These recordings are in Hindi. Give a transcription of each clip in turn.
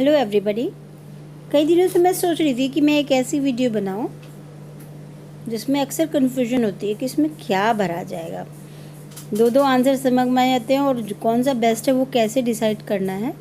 Hello everybody. कई दिनों से मैं सोच रही थी कि मैं एक ऐसी वीडियो बनाऊं जिसमें अक्सर कन्फ्यूजन होती है कि इसमें क्या भरा जाएगा। दो आंसर समझ में आ जाते हैं और कौन सा बेस्ट है वो कैसे डिसाइड करना है।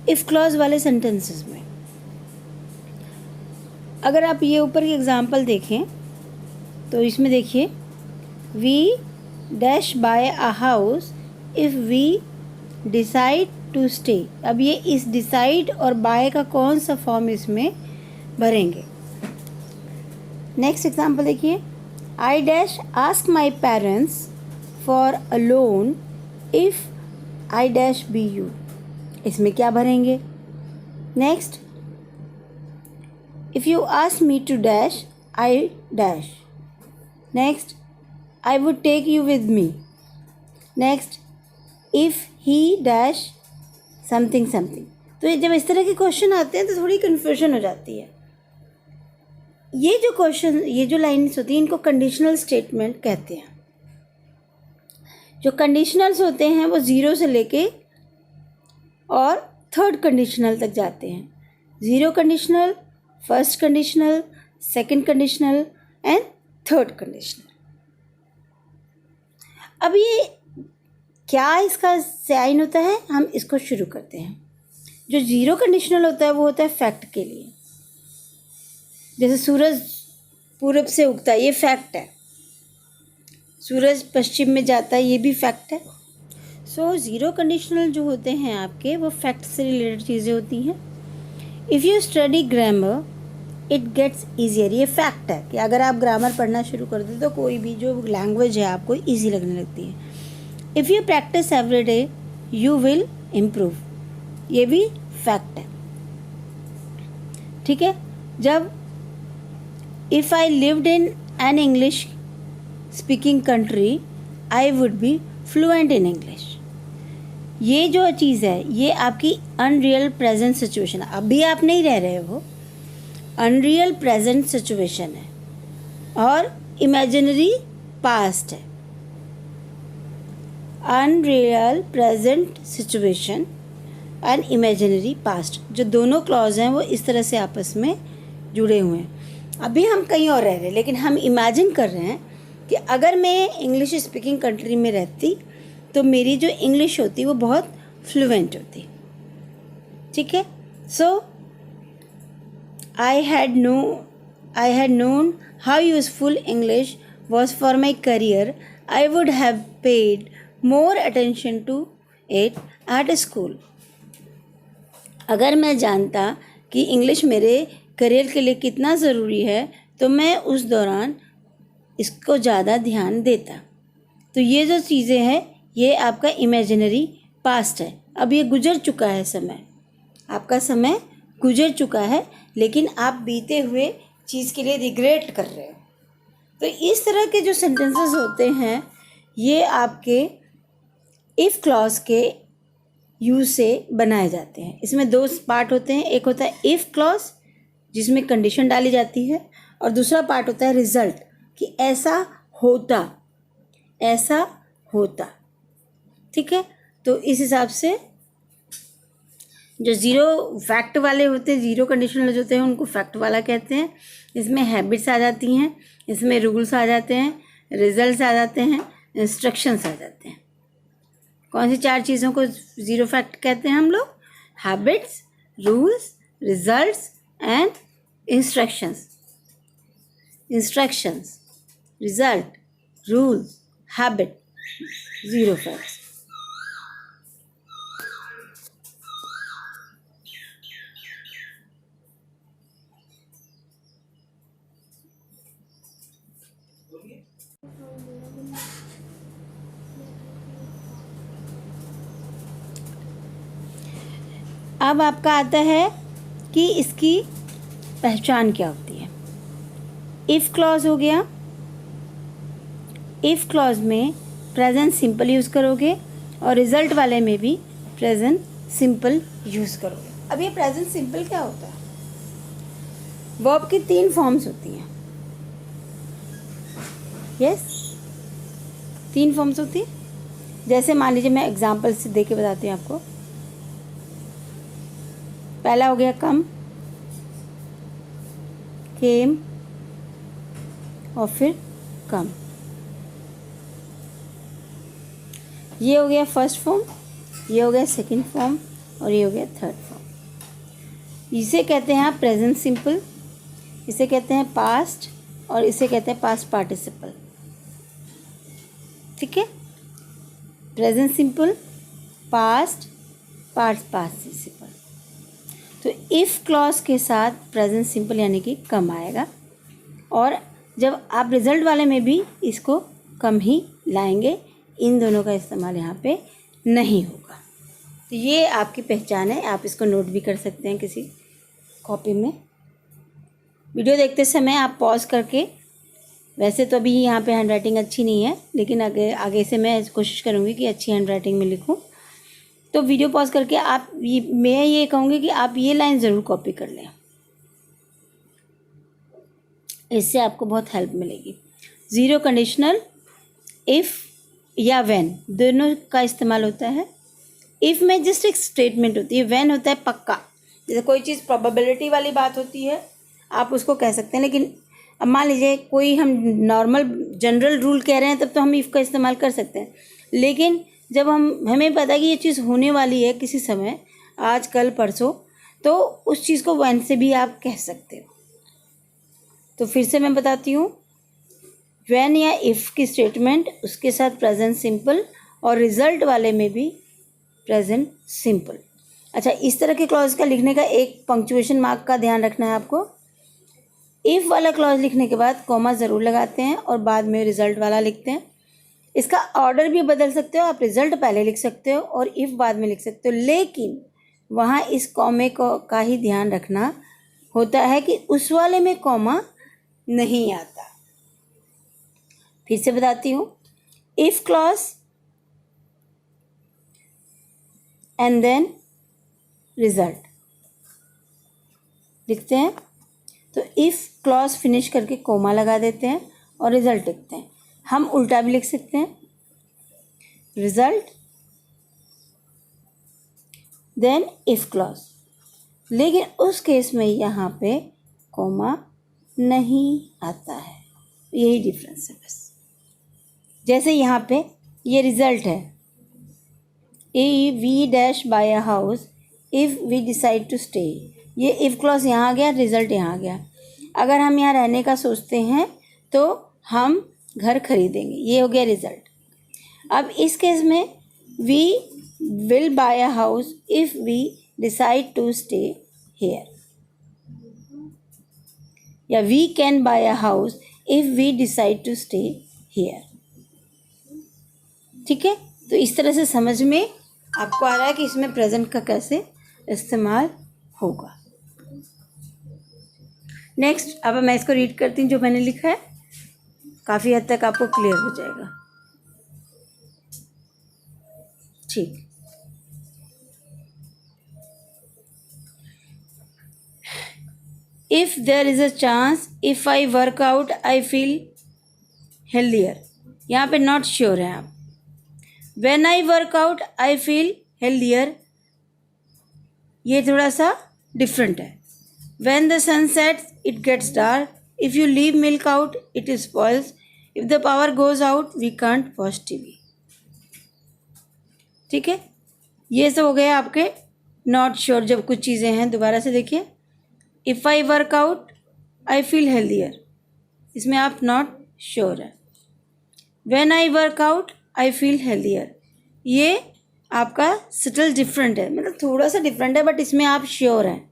इफ़ क्लॉज वाले सेंटेंसेस में अगर आप ये ऊपर की एग्जांपल देखें तो इसमें देखिए, we dash buy a house if we decide to stay. अब ये इस डिसाइड और बाय का कौन सा फॉर्म इसमें भरेंगे। नेक्स्ट एग्जांपल देखिए, I dash ask my parents for a loan if I dash be you. इसमें क्या भरेंगे। Next, if you ask me to dash I dash. Next, I would take you with me. Next, if he dash something something. तो जब इस तरह के क्वेश्चन आते हैं तो थोड़ी कन्फ्यूजन हो जाती है। ये जो लाइन्स होती हैं इनको कंडीशनल स्टेटमेंट कहते हैं। जो कंडीशनल्स होते हैं वो ज़ीरो से लेके और थर्ड कंडीशनल तक जाते हैं। Zero conditional, first conditional, second conditional and third conditional. अब ये क्या इसका साइन होता है, हम इसको शुरू करते हैं। जो ज़ीरो कंडीशनल होता है वो होता है फैक्ट के लिए। जैसे सूरज पूरब से उगता है, ये फैक्ट है। सूरज पश्चिम में जाता है, ये भी फैक्ट है। सो ज़ीरो कंडीशनल जो होते हैं आपके वो फैक्ट से रिलेटेड चीज़ें होती हैं। If you study grammar it gets easier. ये फैक्ट है कि अगर आप ग्रामर पढ़ना शुरू कर दें तो कोई भी जो लैंग्वेज है आपको ईजी लगने लगती है। If you practice every day you will improve. ये भी फैक्ट है। ठीक है। जब if I lived in an English speaking country I would be fluent in English. ये जो चीज़ है ये आपकी अनरियल प्रेजेंट सिचुएशन है। अभी आप नहीं रह रहे हो, अनरियल प्रेजेंट सिचुएशन है और इमेजिनरी पास्ट है। Unreal present situation and imaginary past, जो दोनों क्लॉज हैं वो इस तरह से आपस में जुड़े हुए हैं। अभी हम कहीं और रह रहे हैं लेकिन हम इमेजिन कर रहे हैं कि अगर मैं इंग्लिश स्पीकिंग कंट्री में रहती तो मेरी जो इंग्लिश होती वो बहुत फ्लुएंट होती। ठीक है। So I had known how useful English was for my career I would have paid more attention to it at school. अगर मैं जानता कि इंग्लिश मेरे करियर के लिए कितना ज़रूरी है तो मैं उस दौरान इसको ज़्यादा ध्यान देता। तो ये जो चीज़ें हैं ये आपका इमेजिनरी पास्ट है। अब ये गुजर चुका है समय, आपका समय गुजर चुका है लेकिन आप बीते हुए चीज़ के लिए रिग्रेट कर रहे हो। तो इस तरह के जो सेंटेंसेस होते हैं ये आपके इफ़ क्लॉज के यूज से बनाए जाते हैं। इसमें दो पार्ट होते हैं, एक होता है इफ़ क्लॉज जिसमें कंडीशन डाली जाती है और दूसरा पार्ट होता है रिजल्ट कि ऐसा होता। ठीक है। तो इस हिसाब से जो ज़ीरो फैक्ट वाले होते हैं, ज़ीरो कंडीशनल जो होते हैं उनको फैक्ट वाला कहते हैं। इसमें हैबिट्स आ जाती हैं, इसमें रूल्स आ जाते हैं, रिजल्ट्स आ जाते हैं, इंस्ट्रक्शंस आ जाते हैं। कौन सी चार चीज़ों को ज़ीरो फैक्ट कहते हैं हम लोग? Habits, rules, results and instructions. Result, rules, habit, zero facts. अब आपका आता है कि इसकी पहचान क्या होती है। इफ़ क्लॉज हो गया, इफ़ क्लॉज में प्रेजेंट सिंपल यूज़ करोगे और रिजल्ट वाले में भी प्रेजेंट सिंपल यूज़ करोगे। अब ये प्रेजेंट सिंपल क्या होता है? वर्ब की 3 फॉर्म्स होती हैं। यस, 3 फॉर्म्स होती हैं। जैसे मान लीजिए मैं एग्जाम्पल से दे के बताती हूँ आपको। पहला हो गया कम, केम और फिर कम। ये हो गया फर्स्ट फॉर्म, ये हो गया सेकंड फॉर्म और ये हो गया थर्ड फॉर्म। इसे कहते हैं आप प्रेजेंट सिंपल, इसे कहते हैं पास्ट और इसे कहते हैं पास्ट पार्टिसिपल। ठीक है, present simple, past, past participle. तो इफ़ क्लॉज के साथ प्रेजेंट सिंपल यानी कि कम आएगा, और जब आप रिजल्ट वाले में भी इसको कम ही लाएंगे, इन दोनों का इस्तेमाल यहाँ पे नहीं होगा। तो ये आपकी पहचान है, आप इसको नोट भी कर सकते हैं किसी कॉपी में। वीडियो देखते समय आप पॉज करके, वैसे तो अभी यहाँ पे हैंडराइटिंग अच्छी नहीं है, लेकिन आगे से मैं कोशिश करूँगी कि अच्छी हैंडराइटिंग में लिखूँ। तो वीडियो पॉज करके आप मैं ये कहूँगी कि आप ये लाइन ज़रूर कॉपी कर लें, इससे आपको बहुत हेल्प मिलेगी। ज़ीरो कंडीशनल इफ़ या व्हेन दोनों का इस्तेमाल होता है। इफ़ में जस्ट एक स्टेटमेंट होती है, व्हेन होता है पक्का, जैसे कोई चीज़ प्रोबेबिलिटी वाली बात होती है आप उसको कह सकते हैं। लेकिन अब मान लीजिए कोई हम नॉर्मल जनरल रूल कह रहे हैं, तब तो हम इफ़ का इस्तेमाल कर सकते हैं। लेकिन जब हमें पता है कि ये चीज़ होने वाली है किसी समय, आज कल परसों, तो उस चीज़ को व्हेन से भी आप कह सकते हो। तो फिर से मैं बताती हूँ, व्हेन या इफ़ की स्टेटमेंट, उसके साथ प्रेजेंट सिंपल और रिजल्ट वाले में भी प्रेजेंट सिंपल। अच्छा, इस तरह के क्लॉज का लिखने का एक पंक्चुएशन मार्क का ध्यान रखना है आपको। इफ़ वाला क्लॉज लिखने के बाद कॉमा ज़रूर लगाते हैं और बाद में रिजल्ट वाला लिखते हैं। इसका ऑर्डर भी बदल सकते हो, आप रिजल्ट पहले लिख सकते हो और इफ़ बाद में लिख सकते हो, लेकिन वहाँ इस कॉमे का ही ध्यान रखना होता है कि उस वाले में कॉमा नहीं आता। फिर से बताती हूँ, if clause and then result लिखते हैं, तो इफ़ क्लॉज फिनिश करके कोमा लगा देते हैं और रिजल्ट लिखते हैं। हम उल्टा भी लिख सकते हैं, रिजल्ट देन इफ़ क्लॉज, लेकिन उस केस में यहाँ पे कोमा नहीं आता है। यही डिफरेंस है बस। जैसे यहाँ पे ये रिजल्ट है, a we dash buy a house if we decide to stay. ये इफ़ क्लॉज यहाँ आ गया, रिजल्ट यहाँ आ गया। अगर हम यहाँ रहने का सोचते हैं तो हम घर खरीदेंगे, ये हो गया रिजल्ट। अब इस केस में we will buy a house if we decide to stay here, या we can buy a house if we decide to stay here. ठीक है, तो इस तरह से समझ में आपको आ रहा है कि इसमें प्रेजेंट का कैसे इस्तेमाल होगा। नेक्स्ट, अब मैं इसको रीड करती हूँ जो मैंने लिखा है, काफ़ी हद तक आपको क्लियर हो जाएगा। ठीक, if there is a chance if I work out I feel healthier, यहाँ पे नॉट श्योर है आप। When I work out I feel healthier, ये थोड़ा सा डिफरेंट है। When the sun sets, it gets dark. If you leave milk out, it spoils. If the power goes out, we can't watch TV. ठीक है, ये सब हो गए आपके नॉट श्योर। जब कुछ चीज़ें हैं, दोबारा से देखिए, if I work out I feel healthier, इसमें आप नॉट श्योर है। When I work out I feel healthier, ये आपका सटल डिफरेंट है, मतलब थोड़ा सा डिफरेंट है, बट इसमें आप श्योर हैं।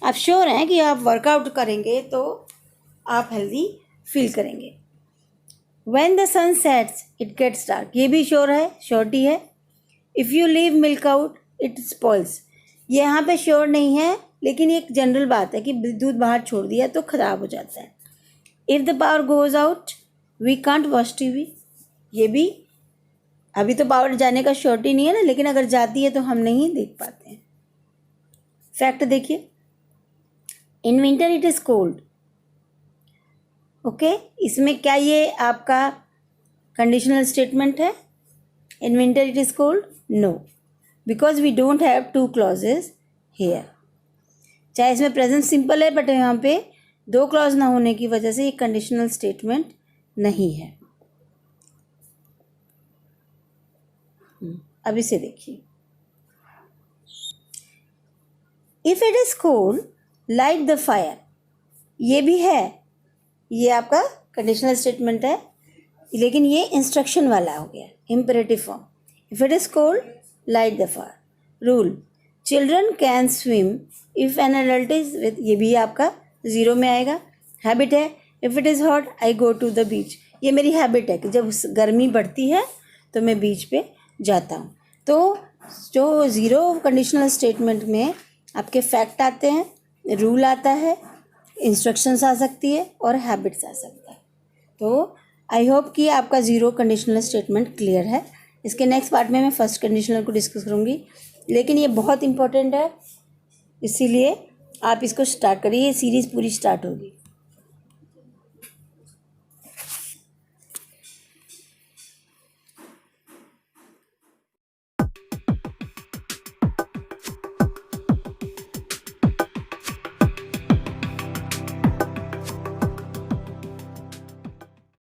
आप श्योर हैं कि आप वर्कआउट करेंगे तो आप हेल्दी फील करेंगे। When the sun sets it gets dark, ये भी श्योर है, श्योरिटी है। If you leave milk out it spoils, ये यहाँ पे श्योर नहीं है, लेकिन एक जनरल बात है कि दूध बाहर छोड़ दिया तो ख़राब हो जाता है। If the power goes out we can't watch TV, ये भी अभी तो पावर जाने का श्योरिटी नहीं है ना, लेकिन अगर जाती है तो हम नहीं देख पाते हैं। फैक्ट देखिए, in winter it is cold. Okay, इसमें क्या ये आपका कंडीशनल स्टेटमेंट है? In winter it is cold? No, because we don't have two clauses here. चाहे इसमें प्रेजेंट सिंपल है बट यहाँ पे 2 क्लॉज ना होने की वजह से ये कंडीशनल स्टेटमेंट नहीं है। अब इसे देखिए, if it is cold light the fire, ये भी है, ये आपका कंडीशनल स्टेटमेंट है, लेकिन ये इंस्ट्रक्शन वाला हो गया, imperative form. If it is cold light the fire. Rule, children can swim if an adult is with, ये भी आपका 0 में आएगा। हैबिट है, if it is hot I go to the beach, ये मेरी हैबिट है कि जब गर्मी बढ़ती है तो मैं बीच पे जाता हूँ। तो जो 0 कंडीशनल स्टेटमेंट में आपके फैक्ट आते हैं, रूल आता है, इंस्ट्रक्शंस आ सकती है और हैबिट्स आ सकता है। तो आई होप कि आपका 0 कंडीशनल स्टेटमेंट क्लियर है। इसके नेक्स्ट पार्ट में मैं फर्स्ट कंडीशनल को डिस्कस करूँगी, लेकिन ये बहुत इंपॉर्टेंट है, इसीलिए आप इसको स्टार्ट करिए, ये सीरीज़ पूरी स्टार्ट होगी।